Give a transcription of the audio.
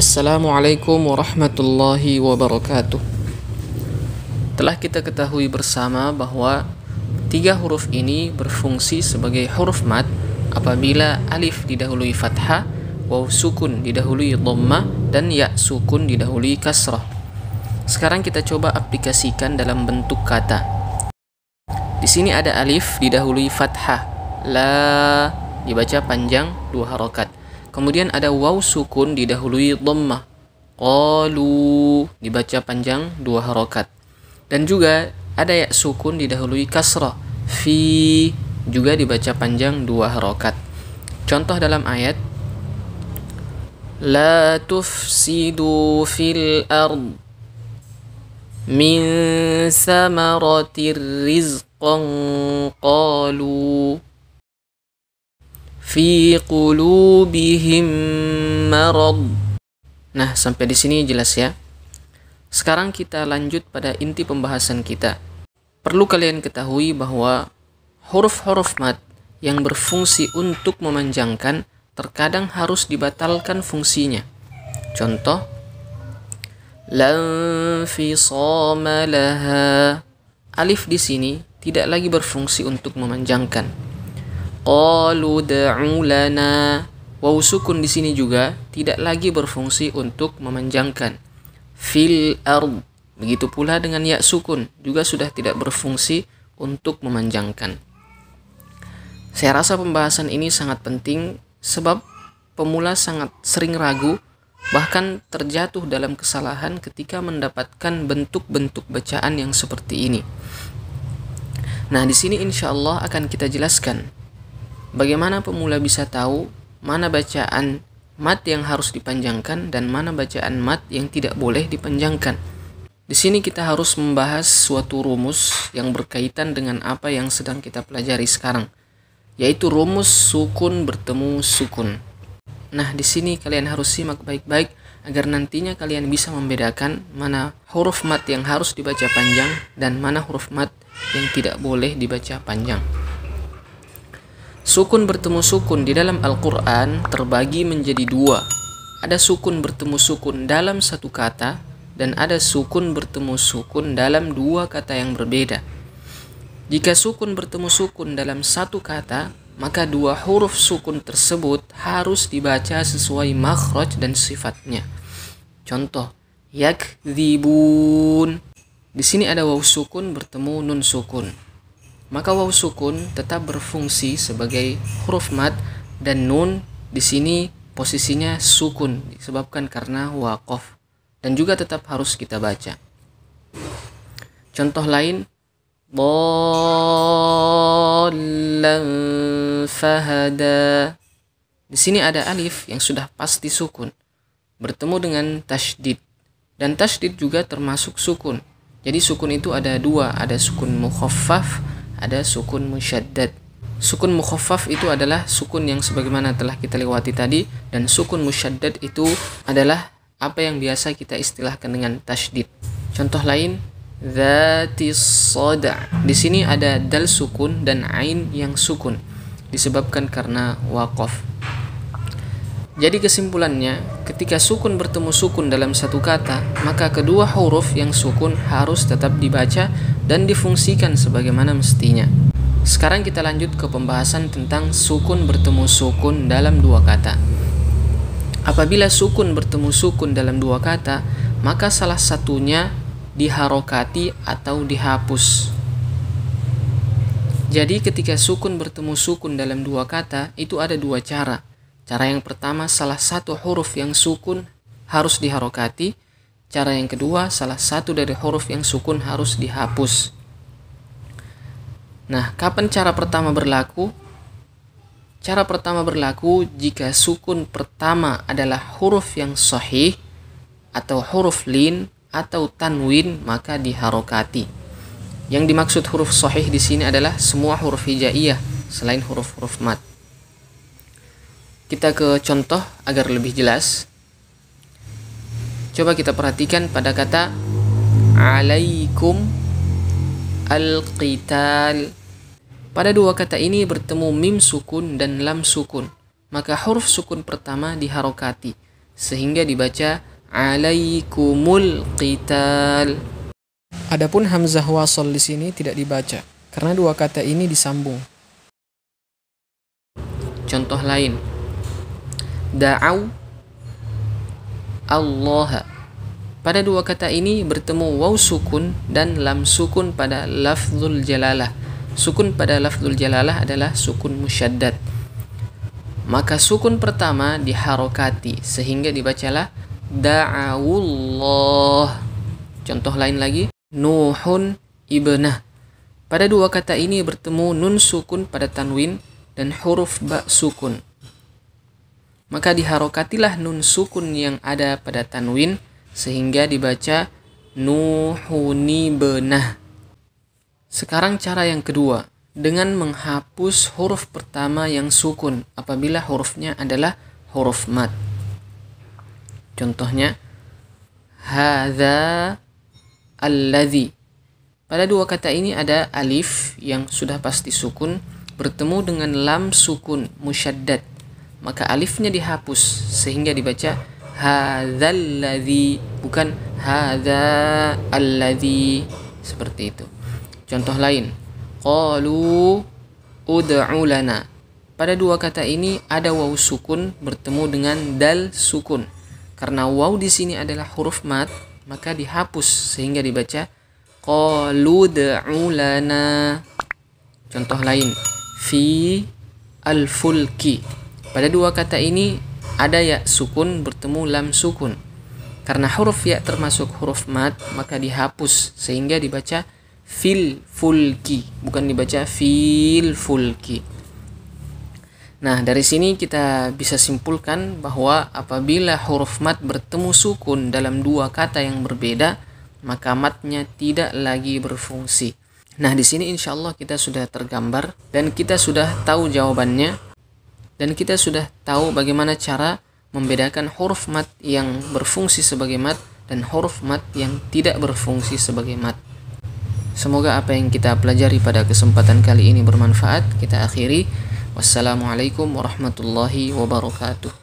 Assalamualaikum warahmatullahi wabarakatuh. Telah kita ketahui bersama bahwa tiga huruf ini berfungsi sebagai huruf mad apabila alif didahului fathah, waw sukun didahului dhammah, dan ya sukun didahului kasrah. Sekarang kita coba aplikasikan dalam bentuk kata. Di sini ada alif didahului fathah, la dibaca panjang 2 harokat. Kemudian ada waw sukun didahului dhammah, qalu dibaca panjang 2 harokat. Dan juga ada ya sukun didahului kasrah, fi juga dibaca panjang 2 harokat. Contoh dalam ayat, la tufsidu fil ard min samaratir rizqan qalu fi qulubihim marad. Nah, sampai di sini jelas ya. Sekarang kita lanjut pada inti pembahasan kita. Perlu kalian ketahui bahwa huruf-huruf mad yang berfungsi untuk memanjangkan terkadang harus dibatalkan fungsinya. Contoh, lan fisama laha. Alif di sini tidak lagi berfungsi untuk memanjangkan. Qalu da'u lana. Waw sukun di sini juga tidak lagi berfungsi untuk memanjangkan. Fil ard. Begitu pula dengan ya sukun juga sudah tidak berfungsi untuk memanjangkan. Saya rasa pembahasan ini sangat penting sebab pemula sangat sering ragu, bahkan terjatuh dalam kesalahan ketika mendapatkan bentuk-bentuk bacaan yang seperti ini. Nah, di sini insya Allah akan kita jelaskan bagaimana pemula bisa tahu mana bacaan mad yang harus dipanjangkan dan mana bacaan mad yang tidak boleh dipanjangkan. Di sini kita harus membahas suatu rumus yang berkaitan dengan apa yang sedang kita pelajari sekarang, yaitu rumus sukun bertemu sukun. Nah, di sini kalian harus simak baik-baik agar nantinya kalian bisa membedakan mana huruf mad yang harus dibaca panjang dan mana huruf mad yang tidak boleh dibaca panjang. Sukun bertemu sukun di dalam Al-Quran terbagi menjadi 2. Ada sukun bertemu sukun dalam satu kata dan ada sukun bertemu sukun dalam 2 kata yang berbeda. Jika sukun bertemu sukun dalam satu kata, maka 2 huruf sukun tersebut harus dibaca sesuai makhraj dan sifatnya. Contoh, yakdzibun. Di sini ada waw sukun bertemu nun sukun. Maka waw sukun tetap berfungsi sebagai huruf mad dan nun di sini posisinya sukun disebabkan karena waqaf dan juga tetap harus kita baca. Contoh lain, dhallan fahada. Di sini ada alif yang sudah pasti sukun bertemu dengan tasydid dan tasydid juga termasuk sukun. Jadi sukun itu ada 2, ada sukun mukhaffaf, ada sukun musyaddad. Sukun mukhaffaf itu adalah sukun yang sebagaimana telah kita lewati tadi, dan sukun musyaddad itu adalah apa yang biasa kita istilahkan dengan tasydid. Contoh lain, dzatis sada'. Di sini ada dal sukun dan ain yang sukun disebabkan karena waqaf. Jadi kesimpulannya, ketika sukun bertemu sukun dalam satu kata, maka kedua huruf yang sukun harus tetap dibaca dan difungsikan sebagaimana mestinya. Sekarang kita lanjut ke pembahasan tentang sukun bertemu sukun dalam 2 kata. Apabila sukun bertemu sukun dalam 2 kata, maka salah satunya diharokati atau dihapus. Jadi ketika sukun bertemu sukun dalam 2 kata, itu ada 2 cara. Cara yang pertama, salah satu huruf yang sukun harus diharokati. Cara yang kedua, salah satu dari huruf yang sukun harus dihapus. Nah, kapan cara pertama berlaku? Cara pertama berlaku jika sukun pertama adalah huruf yang sahih atau huruf lin atau tanwin, maka diharokati. Yang dimaksud huruf sahih di sini adalah semua huruf hijaiyah selain huruf-huruf mad. Kita ke contoh agar lebih jelas. Coba kita perhatikan pada kata alaikum al-qital. Pada 2 kata ini bertemu mim sukun dan lam sukun. Maka huruf sukun pertama diharokati sehingga dibaca alaikumul qital. Adapun hamzah wasl di sini tidak dibaca karena dua kata ini disambung. Contoh lain, da'au Allah. Pada dua kata ini bertemu waw sukun dan lam sukun pada lafzul jalalah. Sukun pada lafzul jalalah adalah sukun musyaddad. Maka sukun pertama diharokati sehingga dibacalah da'awullah. Contoh lain lagi, Nuhun ibnah. Pada dua kata ini bertemu nun sukun pada tanwin dan huruf ba sukun. Maka diharokatilah nun sukun yang ada pada tanwin sehingga dibaca Nuhuni benah. Sekarang cara yang kedua, dengan menghapus huruf pertama yang sukun apabila hurufnya adalah huruf mad. Contohnya, hadza alladzi. Pada dua kata ini ada alif yang sudah pasti sukun bertemu dengan lam sukun musyaddad. Maka alifnya dihapus sehingga dibaca hadzalladzi, bukan hadza alladzi, seperti itu. Contoh lain, qalu ud'u lana. Pada dua kata ini ada waw sukun bertemu dengan dal sukun. Karena waw di sini adalah huruf mad, maka dihapus sehingga dibaca qalu ud'u lana. Contoh lain, fi al-fulki. Pada dua kata ini ada ya sukun bertemu lam sukun. Karena huruf ya termasuk huruf mad, maka dihapus sehingga dibaca fil fulki, bukan dibaca fil fulki. Nah, dari sini kita bisa simpulkan bahwa apabila huruf mad bertemu sukun dalam dua kata yang berbeda, maka matnya tidak lagi berfungsi. Nah, di sini insya Allah kita sudah tergambar dan kita sudah tahu jawabannya dan kita sudah tahu bagaimana cara membedakan huruf mad yang berfungsi sebagai mad dan huruf mad yang tidak berfungsi sebagai mad. Semoga apa yang kita pelajari pada kesempatan kali ini bermanfaat. Kita akhiri. Wassalamualaikum warahmatullahi wabarakatuh.